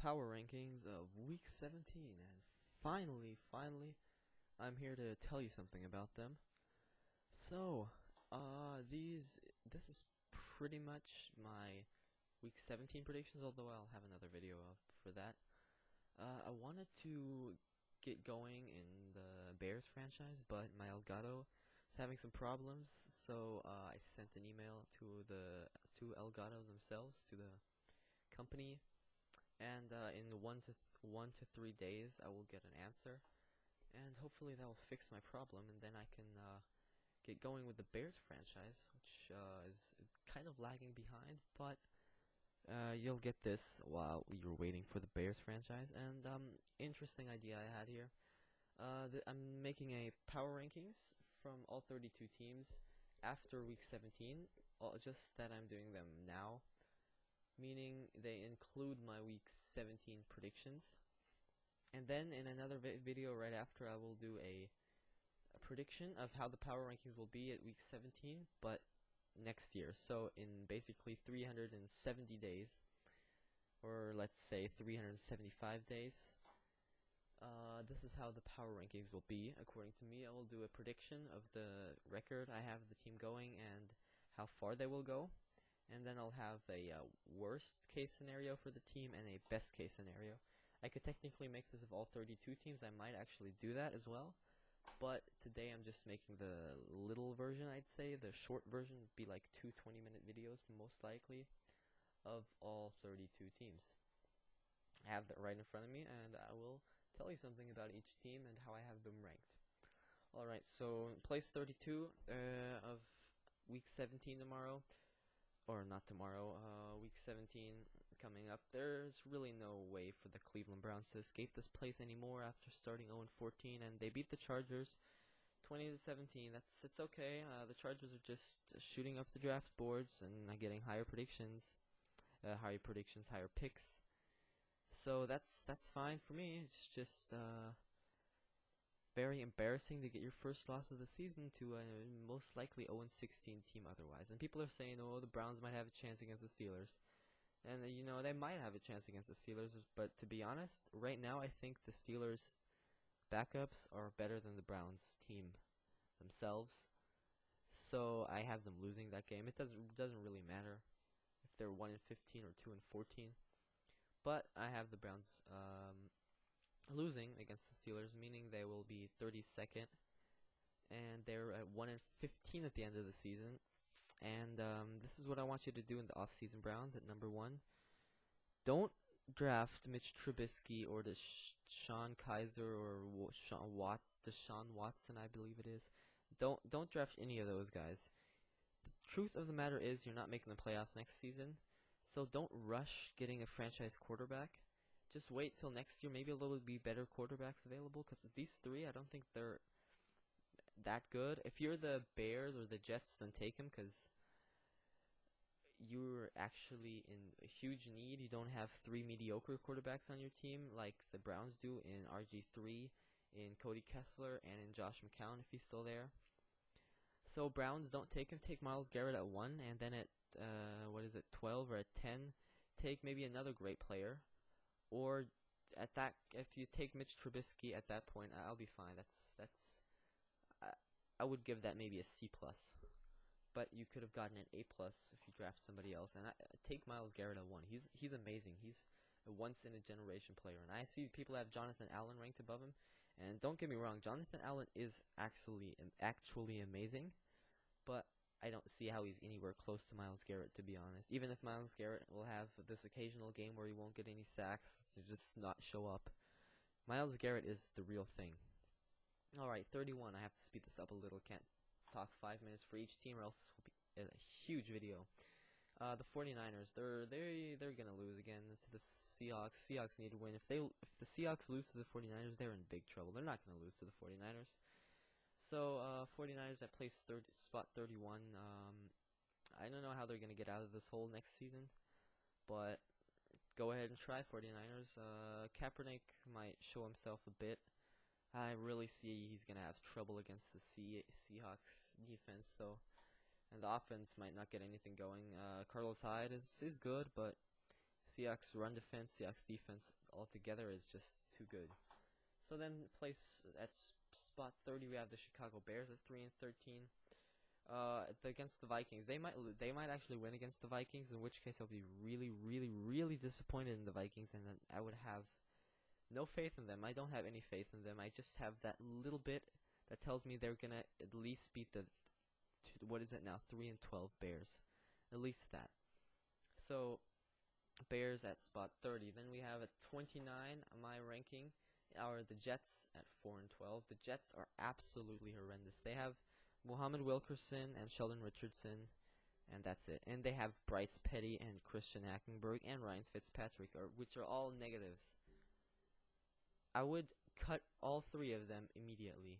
power rankings of week 17, and finally, I'm here to tell you something about them. So, this is pretty much my week 17 predictions, although I'll have another video up for that. I wanted to get going in the Bears franchise, but my Elgato is having some problems, so I sent an email to Elgato themselves, to the company, and in 1 to 3 days I will get an answer, and hopefully that will fix my problem, and then I can get going with the Bears franchise, which is kind of lagging behind, but you'll get this while you're waiting for the Bears franchise. And interesting idea I had here. I'm making a power rankings from all 32 teams after week 17, just that I'm doing them now, meaning they include my week 17 predictions. And then in another video right after, I will do a prediction of how the power rankings will be at week 17, but next year. So in basically 370 days, or let's say 375 days, this is how the power rankings will be. According to me, I will do a prediction of the record I have the team going and how far they will go. And then I'll have a worst case scenario for the team and a best case scenario. I could technically make this of all 32 teams. I might actually do that as well. But today I'm just making the little version, I'd say. The short version would be like 2 20-minute videos, most likely, of all 32 teams. I have that right in front of me, and I will tell you something about each team and how I have them ranked. Alright, so place 32 of week 17 tomorrow. Or not tomorrow, week 17 coming up. There's really no way for the Cleveland Browns to escape this place anymore after starting 0-14, and they beat the Chargers 20-17. It's okay. The Chargers are just shooting up the draft boards and getting higher predictions, higher picks. So that's fine for me. It's just very embarrassing to get your first loss of the season to a most likely 0-16 team otherwise. And people are saying, oh, the Browns might have a chance against the Steelers. And, they might have a chance against the Steelers. But to be honest, right now I think the Steelers' backups are better than the Browns' team themselves. So I have them losing that game. It doesn't really matter if they're 1-15 or 2-14. But I have the Browns losing against the Steelers, meaning they will be 32nd, and they're at 1-15 at the end of the season. And this is what I want you to do in the off-season Browns at number 1. Don't draft Mitch Trubisky or Deshaun Kaiser or Deshaun Watson, I believe it is. Don't draft any of those guys. The truth of the matter is you're not making the playoffs next season, so don't rush getting a franchise quarterback. Just wait till next year. Maybe there will be better quarterbacks available, because these three, I don't think they're that good. If you're the Bears or the Jets, then take them, because you're actually in a huge need. You don't have 3 mediocre quarterbacks on your team like the Browns do in RG3, in Cody Kessler, and in Josh McCown if he's still there. So Browns, don't take him. Take Myles Garrett at 1, and then at 12 or at 10, take maybe another great player. Or at that, if you take Mitch Trubisky at that point, I'll be fine. I would give that maybe a C+. But you could have gotten an A+ if you draft somebody else. And take Myles Garrett at 1. He's amazing. He's a once in a generation player. And I see people have Jonathan Allen ranked above him. And don't get me wrong, Jonathan Allen is actually amazing. But I don't see how he's anywhere close to Myles Garrett, to be honest. Even if Myles Garrett will have this occasional game where he won't get any sacks, to just not show up, Myles Garrett is the real thing. Alright, 31. I have to speed this up a little. Can't talk 5 minutes for each team, or else this will be a huge video. The 49ers, they're gonna lose again to the Seahawks. Seahawks need to win. If the Seahawks lose to the 49ers, they're in big trouble. They're not gonna lose to the 49ers. So, 49ers at spot 31. I don't know how they're going to get out of this hole next season, but go ahead and try, 49ers. Kaepernick might show himself a bit. I really see he's going to have trouble against the Seahawks defense, though, and the offense might not get anything going. Carlos Hyde is good, but Seahawks run defense, Seahawks defense altogether is just too good. So then place at spot 30 we have the Chicago Bears at 3-13. Against the Vikings, they might actually win against the Vikings, in which case I'll be really disappointed in the Vikings, and then I would have no faith in them. I don't have any faith in them. I just have that little bit that tells me they're gonna at least beat the what is it now, 3-12 Bears, at least that. So Bears at spot 30. Then we have at 29 my ranking are the Jets at 4-12. The Jets are absolutely horrendous. They have Muhammad Wilkerson and Sheldon Richardson, and that's it. And they have Bryce Petty and Christian Hackenberg and Ryan Fitzpatrick, which are all negatives. I would cut all three of them immediately.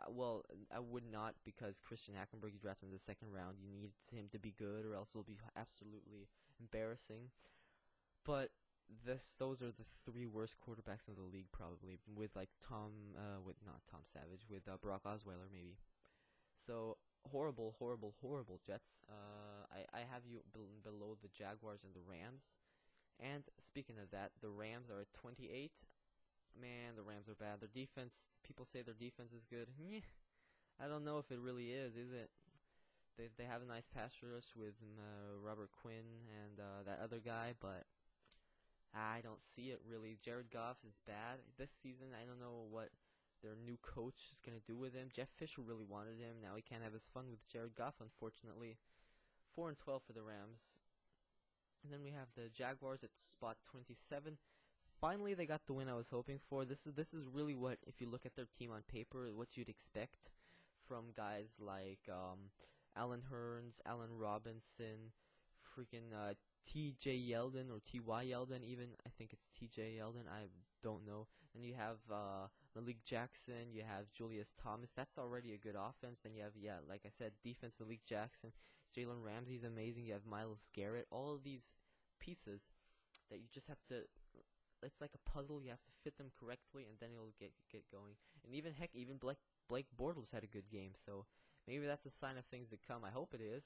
Well, I would not, because Christian Hackenberg you drafted in the second round. You need him to be good, or else it'll be absolutely embarrassing. But those are the three worst quarterbacks in the league, probably, with like not Tom Savage, with Brock Osweiler maybe. So horrible Jets. I have you below the Jaguars and the Rams. And speaking of that, the Rams are at 28. Man, the Rams are bad. Their defense, people say their defense is good. I don't know if it really is it? They have a nice pass rush with Robert Quinn and that other guy, but I don't see it really. Jared Goff is bad this season. I don't know what their new coach is going to do with him. Jeff Fisher really wanted him. Now he can't have his fun with Jared Goff, unfortunately. 4-12 for the Rams. And then we have the Jaguars at spot 27. Finally, they got the win I was hoping for. This is really what, if you look at their team on paper, what you'd expect from guys like Alan Hearns, Allen Robinson, freaking T.J. Yeldon, or T.Y. Yeldon even. I think it's T.J. Yeldon. I don't know. And you have Malik Jackson. You have Julius Thomas. That's already a good offense. Then you have, like I said, defense, Malik Jackson. Jalen Ramsey's amazing. You have Myles Garrett. All of these pieces that you just have to... It's like a puzzle. You have to fit them correctly, and then it'll get going. And even Blake Bortles had a good game. So maybe that's a sign of things to come. I hope it is.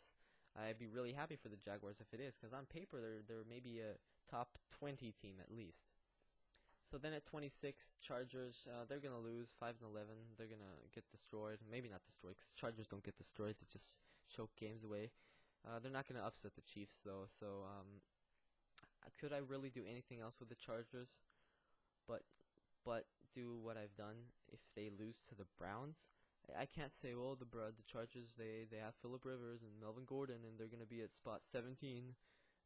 I'd be really happy for the Jaguars if it is, because on paper they're maybe a top 20 team at least. So then at 26, Chargers, they're gonna lose 5-11. They're gonna get destroyed. Maybe not destroyed, because Chargers don't get destroyed. They just choke games away. They're not gonna upset the Chiefs though. So could I really do anything else with the Chargers? But do what I've done if they lose to the Browns? I can't say, well, the Chargers, they have Phillip Rivers and Melvin Gordon, and they're gonna be at spot 17.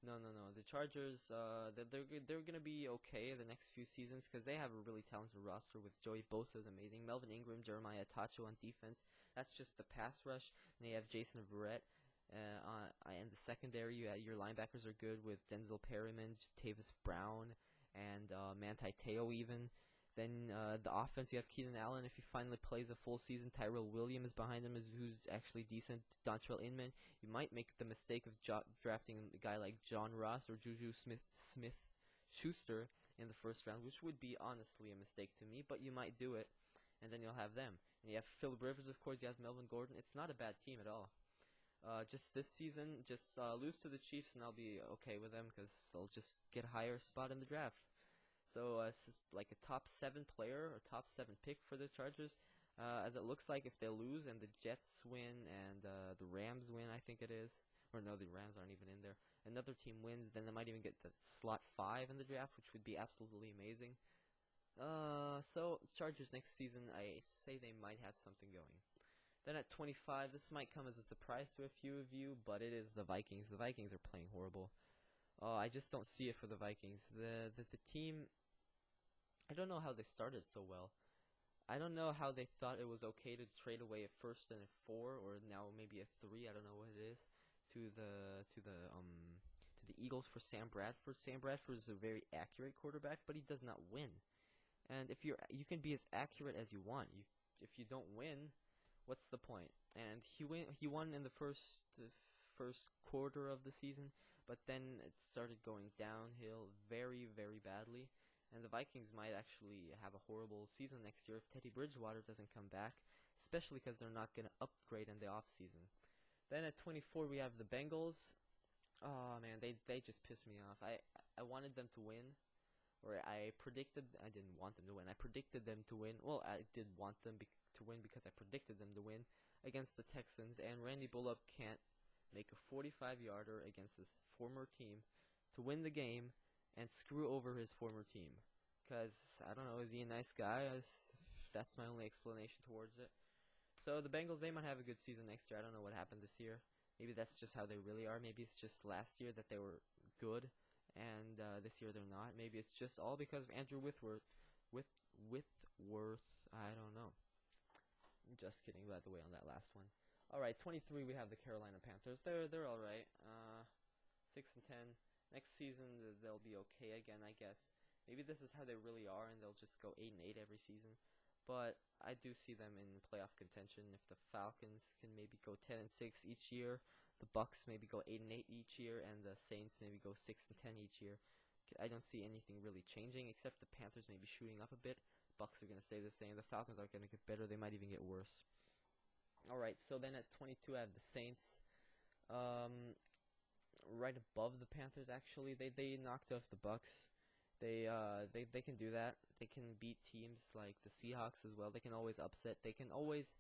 No. The Chargers, they're gonna be okay the next few seasons, because they have a really talented roster with Joey Bosa is amazing, Melvin Ingram, Jeremiah Tacho on defense. That's just the pass rush. And they have Jason Verrett. In the secondary, your linebackers are good with Denzel Perryman, Tavis Brown, and Manti Te'o even. Then the offense, you have Keenan Allen. If he finally plays a full season, Tyrell Williams behind him who's actually decent. Dontrell Inman. You might make the mistake of drafting a guy like John Ross or Juju Smith-Schuster in the first round, which would be honestly a mistake to me, but you might do it, and then you'll have them. And you have Phillip Rivers, of course. You have Melvin Gordon. It's not a bad team at all. Just this season, just lose to the Chiefs, and I'll be okay with them, because they'll just get a higher spot in the draft. So it's just like a top 7 player or top 7 pick for the Chargers. As it looks like, if they lose and the Jets win and the Rams win, I think it is. Or no, the Rams aren't even in there. Another team wins, then they might even get the slot 5 in the draft, which would be absolutely amazing. So Chargers next season, I say they might have something going. Then at 25, this might come as a surprise to a few of you, but it is the Vikings. The Vikings are playing horrible. I just don't see it for the Vikings. The team, I don't know how they started so well. I don't know how they thought it was okay to trade away a first and a 4, or now maybe a 3. I don't know what it is, to the Eagles for Sam Bradford. Sam Bradford is a very accurate quarterback, but he does not win. And if you can be as accurate as you want. If you don't win, what's the point? And he won in the first quarter of the season, but then it started going downhill very badly. And the Vikings might actually have a horrible season next year if Teddy Bridgewater doesn't come back, especially because they're not going to upgrade in the offseason. Then at 24, we have the Bengals. Oh man, they just pissed me off. I wanted them to win, or I predicted. I didn't want them to win. I predicted them to win. Well, I did want them to win because I predicted them to win against the Texans. And Randy Bullock can't make a 45-yarder against his former team to win the game and screw over his former team. Cause I don't know, is he a nice guy? That's my only explanation towards it. So the Bengals, they might have a good season next year. I don't know what happened this year. Maybe that's just how they really are. Maybe it's just last year that they were good, and this year they're not. Maybe it's just all because of Andrew Whitworth. Whitworth, I don't know. Just kidding, by the way, on that last one. All right, 23. We have the Carolina Panthers. They're all right. 6-10. Next season they'll be okay again, I guess. Maybe this is how they really are, and they'll just go 8-8 every season. But I do see them in playoff contention. If the Falcons can maybe go 10-6 each year, the Bucks maybe go 8-8 each year, and the Saints maybe go 6-10 each year. I don't see anything really changing except the Panthers maybe shooting up a bit. Bucks are going to stay the same. The Falcons are going to get better. They might even get worse. All right, so then at 22 I have the Saints. Right above the Panthers, actually. They knocked off the Bucks. They can do that. They can beat teams like the Seahawks as well. They can always upset. They can always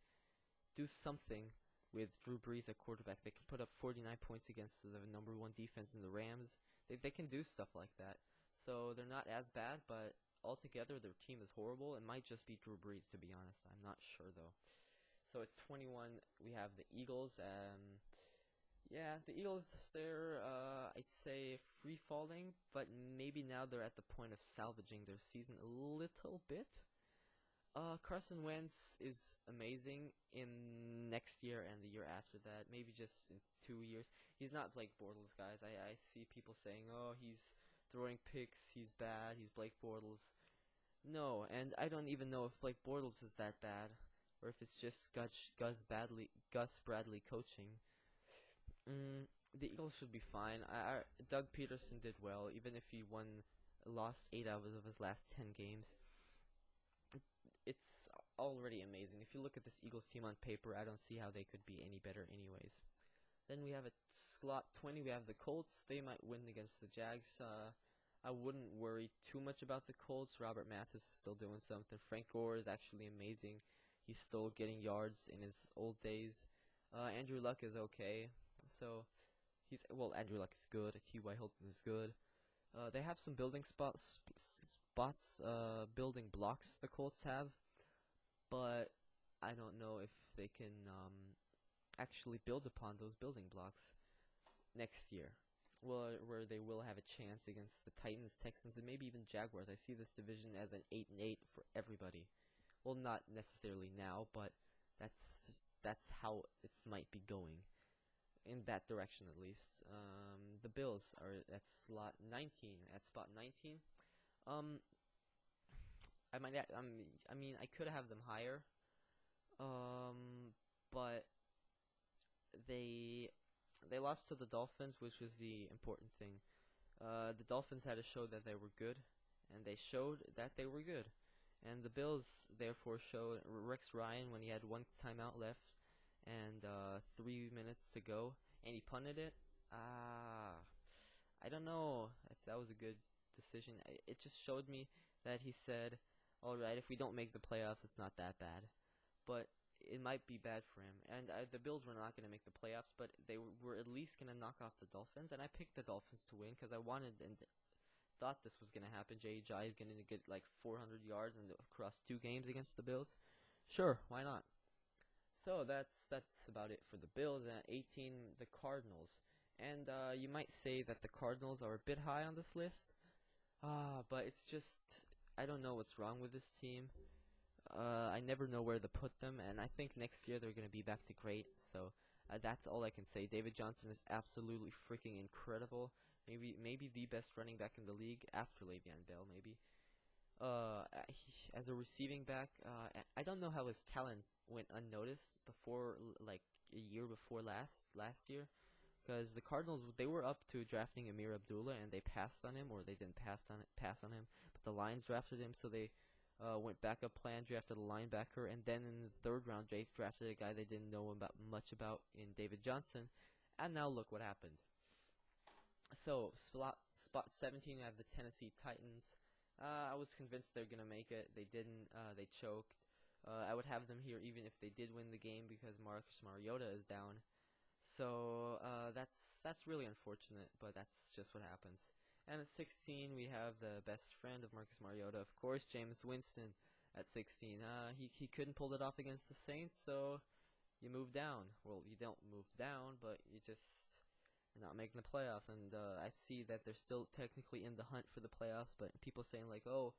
do something with Drew Brees at quarterback. They can put up 49 points against the number 1 defense in the Rams. They can do stuff like that. So they're not as bad, but altogether their team is horrible. It might just be Drew Brees, to be honest. I'm not sure though. So at 21 we have the Eagles. Yeah, the Eagles, they're, I'd say, free-falling, but maybe now they're at the point of salvaging their season a little bit. Carson Wentz is amazing in next year and the year after that, maybe just in 2 years. He's not Blake Bortles, guys. I see people saying, oh, he's throwing picks, he's bad, he's Blake Bortles. No, and I don't even know if Blake Bortles is that bad, or if it's just Gus Bradley coaching. The Eagles should be fine. Doug Peterson did well, even if he lost 8 out of his last 10 games. It's already amazing. If you look at this Eagles team on paper, I don't see how they could be any better anyways. Then we have at slot 20, we have the Colts. They might win against the Jags. I wouldn't worry too much about the Colts. Robert Mathis is still doing something. Frank Gore is actually amazing. He's still getting yards in his old days. Andrew Luck is okay. So, Andrew Luck is good. T.Y. Hilton is good. They have some building building blocks the Colts have, but I don't know if they can actually build upon those building blocks next year. Well, where they will have a chance against the Titans, Texans, and maybe even Jaguars. I see this division as an 8-8 for everybody. Well, not necessarily now, but that's how it might be going. In that direction, at least. The Bills are at slot 19. At spot 19, I mean, I could have them higher, but they lost to the Dolphins, which was the important thing. The Dolphins had to show that they were good, and they showed that they were good. And the Bills therefore showed Rex Ryan when he had 1 timeout left and 3 minutes to go, and he punted it. I don't know if that was a good decision. It just showed me that he said, alright, if we don't make the playoffs, it's not that bad. But it might be bad for him. And the Bills were not going to make the playoffs, but they were at least going to knock off the Dolphins. And I picked the Dolphins to win because I wanted and thought this was going to happen. J.J. is going to get like 400 yards across 2 games against the Bills. Sure, why not? So that's about it for the Bills. And at 18, the Cardinals. And you might say that the Cardinals are a bit high on this list. But it's just, I don't know what's wrong with this team. I never know where to put them, and I think next year they're going to be back to great. So that's all I can say. David Johnson is absolutely freaking incredible. Maybe the best running back in the league after Le'Veon Bell, maybe. As a receiving back, I don't know how his talent went unnoticed before, like a year before last year, because the Cardinals, they were up to drafting Amir Abdullah and they passed on him, or they didn't pass on him, but the Lions drafted him, so they went backup plan, drafted a linebacker, and then in the 3rd round they drafted a guy they didn't know much about in David Johnson, and now look what happened. So spot 17, we have the Tennessee Titans. I was convinced they're gonna make it. They didn't. They choked. I would have them here even if they did win the game because Marcus Mariota is down. So that's really unfortunate, but that's just what happens. And at 16, we have the best friend of Marcus Mariota, of course, Jameis Winston. At 16, he couldn't pull it off against the Saints, so you move down. Well, you don't move down, but you're not making the playoffs. And I see that they're still technically in the hunt for the playoffs, but people saying like, oh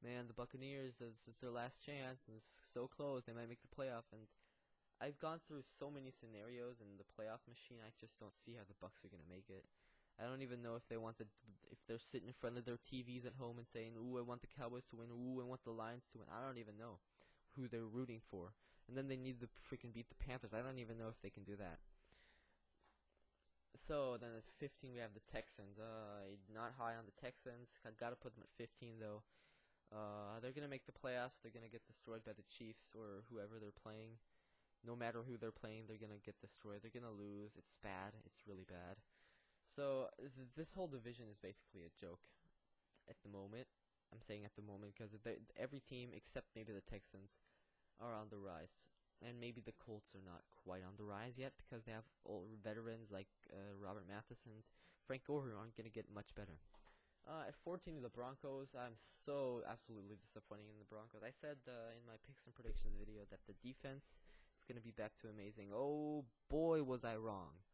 man, the Buccaneers, this is their last chance, and it's so close, they might make the playoff. And I've gone through so many scenarios in the playoff machine. I just don't see how the Bucs are gonna make it. I don't even know if if they're sitting in front of their TVs at home and saying, "Ooh, I want the Cowboys to win. Ooh, I want the Lions to win." I don't even know who they're rooting for. And then they need to freaking beat the Panthers. I don't even know if they can do that. So then at 15 we have the Texans. Not high on the Texans. I gotta put them at 15 though. They're gonna make the playoffs. They're gonna get destroyed by the Chiefs or whoever they're playing. No matter who they're playing, they're gonna get destroyed. They're gonna lose. It's bad. It's really bad. So this whole division is basically a joke at the moment. I'm saying at the moment because every team except maybe the Texans are on the rise, and maybe the Colts are not quite on the rise yet because they have old veterans like Robert Mathis and Frank Gore who aren't gonna get much better. At 14, the Broncos. I'm so absolutely disappointed in the Broncos. I said in my picks and predictions video that the defense is gonna be back to amazing. Oh boy, was I wrong.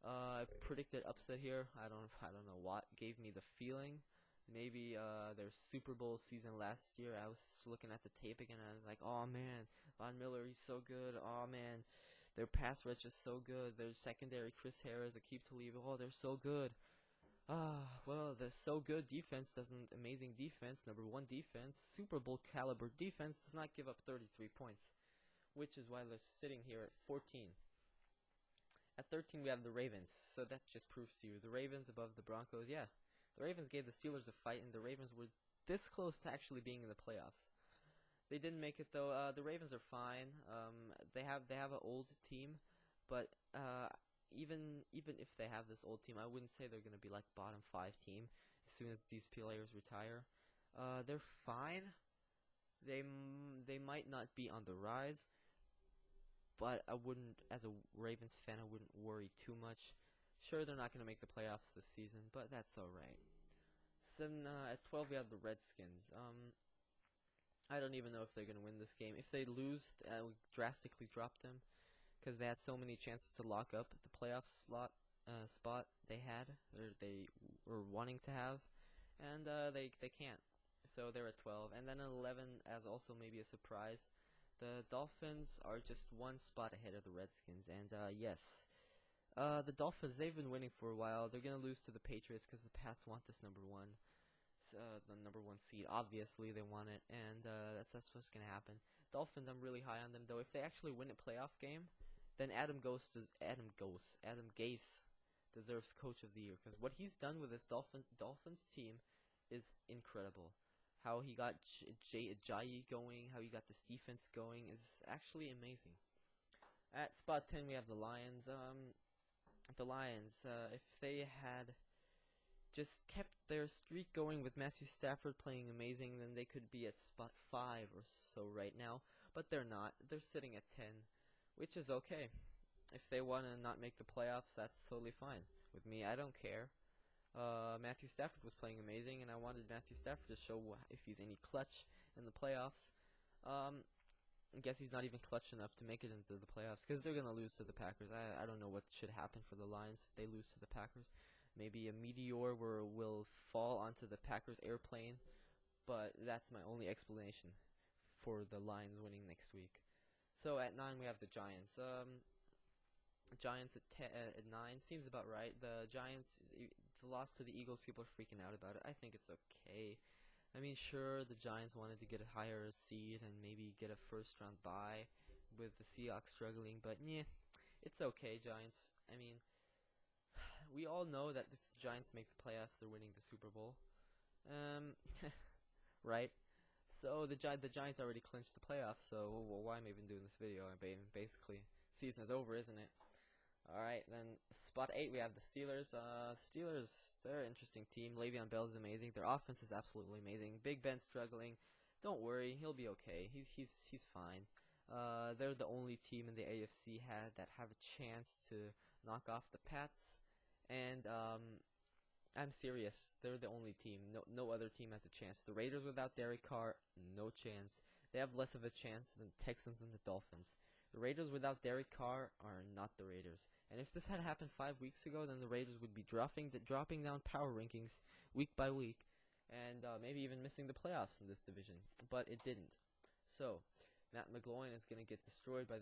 I predicted upset here. I don't know what gave me the feeling. Maybe their Super Bowl season last year. I was looking at the tape again and I was like, oh man, Von Miller, he's so good. Oh man, their pass rush is so good. Their secondary, Chris Harris, Aqib Talib, oh, they're so good. Well, the so good defense doesn't, amazing defense, number one defense, Super Bowl caliber defense does not give up 33 points, which is why they're sitting here at 14. At 13, we have the Ravens, so that just proves to you, the Ravens above the Broncos, yeah. The Ravens gave the Steelers a fight, and the Ravens were this close to actually being in the playoffs. They didn't make it, though. The Ravens are fine. They have an old team, but even if they have this old team, I wouldn't say they're going to be like bottom 5 team as soon as these players retire. They're fine. They might not be on the rise, but I wouldn't, as a Ravens fan, I wouldn't worry too much. Sure, they're not going to make the playoffs this season, but that's alright. So then, at 12, we have the Redskins. I don't even know if they're going to win this game. If they lose, I would drastically drop them, because they had so many chances to lock up the playoff spot they had, or they were wanting to have, and they can't. So they're at 12. And then at 11, as also maybe a surprise, the Dolphins are just one spot ahead of the Redskins. And yes, the Dolphins, they've been winning for a while. They're going to lose to the Patriots because the Pats want this number one. The number 1 seed. Obviously, they want it, and that's what's going to happen. Dolphins, I'm really high on them, though. If they actually win a playoff game, then Adam Gase deserves Coach of the Year, because what he's done with this Dolphins team is incredible. How he got Ajayi going, how he got this defense going is actually amazing. At spot 10, we have the Lions. If they had just kept their streak going with Matthew Stafford playing amazing, then they could be at spot 5 or so right now. But they're not. They're sitting at 10, which is okay. If they want to not make the playoffs, that's totally fine with me. I don't care. Matthew Stafford was playing amazing, and I wanted Matthew Stafford to show if he's any clutch in the playoffs. I guess he's not even clutch enough to make it into the playoffs because they're going to lose to the Packers. I don't know what should happen for the Lions if they lose to the Packers. Maybe a meteor will fall onto the Packers airplane, but that's my only explanation for the Lions winning next week. So at 9 we have the Giants. Giants at 9 seems about right. The Giants, the loss to the Eagles, people are freaking out about it. I think it's okay. I mean, sure, the Giants wanted to get a higher seed and maybe get a first-round bye with the Seahawks struggling, but yeah, it's okay, Giants. I mean, we all know that if the Giants make the playoffs, they're winning the Super Bowl. Right? So the Giants already clinched the playoffs, so why am I even doing this video? I mean, basically, season is over, isn't it? Alright, then spot 8 we have the Steelers. Steelers, they're an interesting team. Le'Veon Bell is amazing. Their offense is absolutely amazing. Big Ben's struggling. Don't worry, he'll be okay. He's fine. They're the only team in the AFC that have a chance to knock off the Pats. And I'm serious. They're the only team. No other team has a chance. The Raiders without Derek Carr, no chance. They have less of a chance than the Texans and the Dolphins. The Raiders without Derek Carr are not the Raiders. And if this had happened 5 weeks ago, then the Raiders would be dropping down power rankings week by week, and maybe even missing the playoffs in this division. But it didn't. So Matt McGloin is gonna get destroyed by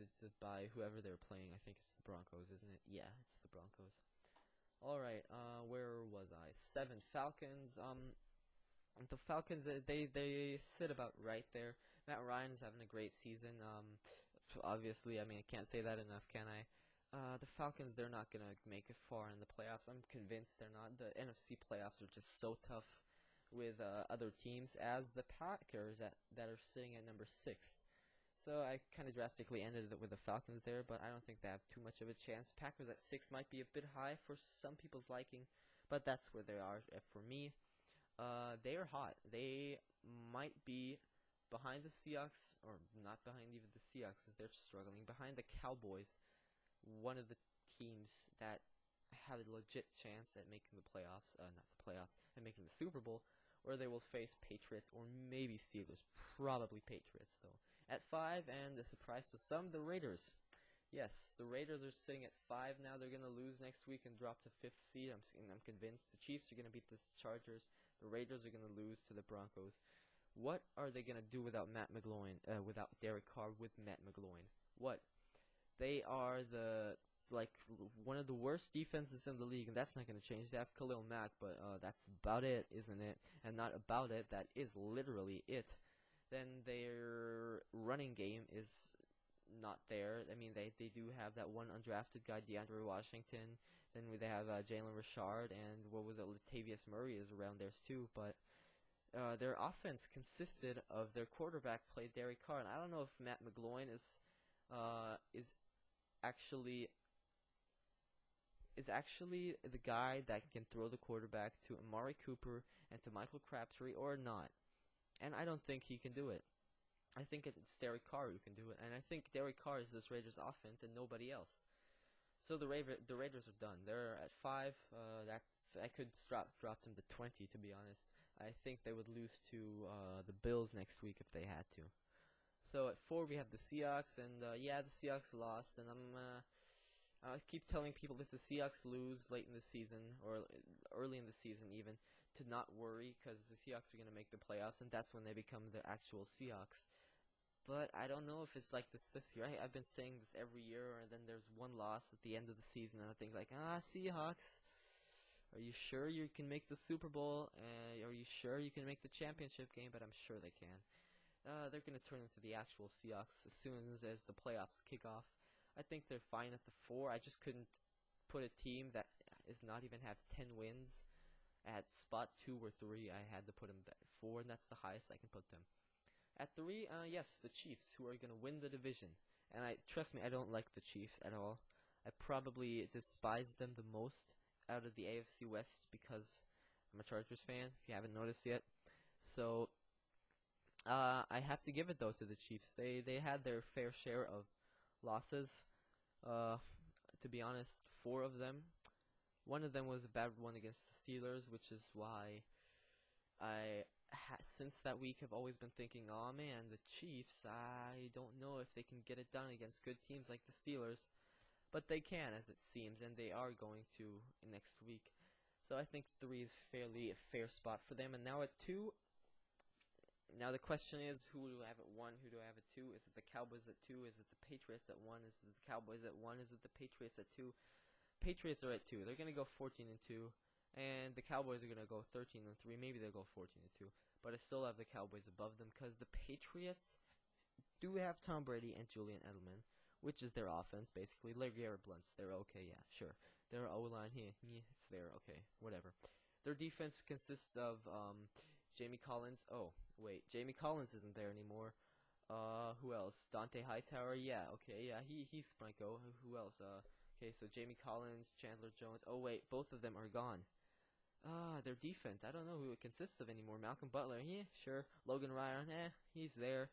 whoever they're playing. I think it's the Broncos, isn't it? Yeah, it's the Broncos. All right. Where was I? 7 Falcons. The Falcons, they sit about right there. Matt Ryan is having a great season. Obviously, I mean, I can't say that enough, can I? The Falcons, they're not gonna make it far in the playoffs. I'm convinced they're not. The NFC playoffs are just so tough with other teams, as the Packers that are sitting at number 6. So I kind of drastically ended it with the Falcons there, but I don't think they have too much of a chance. Packers at 6 might be a bit high for some people's liking, but that's where they are. For me, they are hot. They might be behind the Seahawks, or not behind even the Seahawks, because they're struggling. Behind the Cowboys, one of the teams that have a legit chance at making the playoffs, not the playoffs, and making the Super Bowl, or they will face Patriots or maybe Steelers. Probably Patriots, though. At 5, and a surprise to some, the Raiders. Yes, the Raiders are sitting at 5 now. They're going to lose next week and drop to 5th seed. I'm convinced. The Chiefs are going to beat the Chargers. The Raiders are going to lose to the Broncos. What are they going to do without Matt McGloin, without Derek Carr with Matt McGloin? What? They are one of the worst defenses in the league, and that's not going to change. They have Khalil Mack, but that's about it, isn't it? And not about it, that is literally it. Then their running game is not there. I mean, they do have that one undrafted guy, DeAndre Washington. Then they have Jalen Richard, and what was it, Latavius Murray is around there too. But their offense consisted of their quarterback played Derek Carr, and I don't know if Matt McGloin is actually the guy that can throw the quarterback to Amari Cooper and to Michael Crabtree or not. And I don't think he can do it. I think it's Derek Carr who can do it, and I think Derek Carr is this Raiders offense and nobody else. So the Raiders are done. They're at 5. I could drop them to 20, to be honest. I think they would lose to the Bills next week if they had to. So at 4 we have the Seahawks, and yeah, the Seahawks lost, and I keep telling people if the Seahawks lose late in the season, or early in the season even, to not worry, because the Seahawks are going to make the playoffs, and that's when they become the actual Seahawks. But I don't know if it's like this year. I've been saying this every year, and then there's one loss at the end of the season, and I think like, Seahawks, are you sure you can make the Super Bowl? Are you sure you can make the championship game? But I'm sure they can. They're going to turn into the actual Seahawks as soon as the playoffs kick off. I think they're fine at the 4. I just couldn't put a team that is not even have 10 wins at spot 2 or 3. I had to put them at 4, and that's the highest I can put them. At 3, yes, the Chiefs, who are going to win the division. And trust me, I don't like the Chiefs at all. I probably despise them the most out of the AFC West because I'm a Chargers fan, if you haven't noticed yet. So I have to give it, though, to the Chiefs. They had their fair share of losses. To be honest, 4 of them. One of them was a bad one against the Steelers, which is why since that week have always been thinking, oh man, the Chiefs, I don't know if they can get it done against good teams like the Steelers. But they can, as it seems, and they are going to next week. So I think 3 is fairly a fair spot for them. And now at 2, now the question is, who do I have at 1, who do I have at 2? Is it the Cowboys at 2? Is it the Patriots at 1? Is it the Cowboys at 1? Is it the Patriots at 2? Patriots are at 2. They're going to go 14-2. And the Cowboys are going to go 13-3. Maybe they'll go 14-2. But I still have the Cowboys above them because the Patriots do have Tom Brady and Julian Edelman, which is their offense, basically. LeGarrette Blount's, they're okay, yeah, sure. Their O-line, it's there, okay, whatever. Their defense consists of Jamie Collins. Oh, wait, Jamie Collins isn't there anymore. Who else? Dante Hightower, yeah, okay, yeah, he's might go. Who else? Okay, so Jamie Collins, Chandler Jones. Oh wait, both of them are gone. Their defense. I don't know who it consists of anymore. Malcolm Butler, yeah, sure. Logan Ryan, he's there.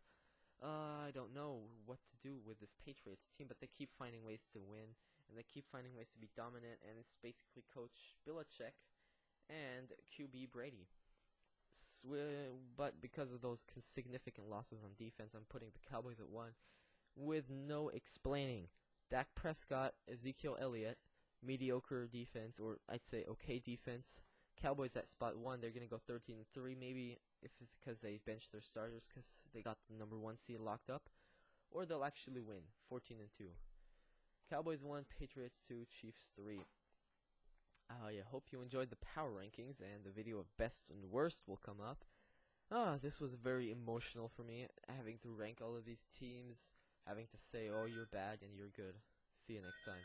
I don't know what to do with this Patriots team, but they keep finding ways to win, and they keep finding ways to be dominant, and it's basically Coach Belichick and QB Brady. But because of those significant losses on defense, I'm putting the Cowboys at 1 with no explaining. Dak Prescott, Ezekiel Elliott, mediocre defense, or I'd say okay defense. Cowboys at spot 1, they're going to go 13-3 maybe if it's because they benched their starters because they got the number 1 seed locked up. Or they'll actually win 14-2. Cowboys 1, Patriots 2, Chiefs 3. I hope you enjoyed the power rankings, and the video of best and worst will come up. This was very emotional for me, having to rank all of these teams, having to say, oh, you're bad and you're good. See you next time.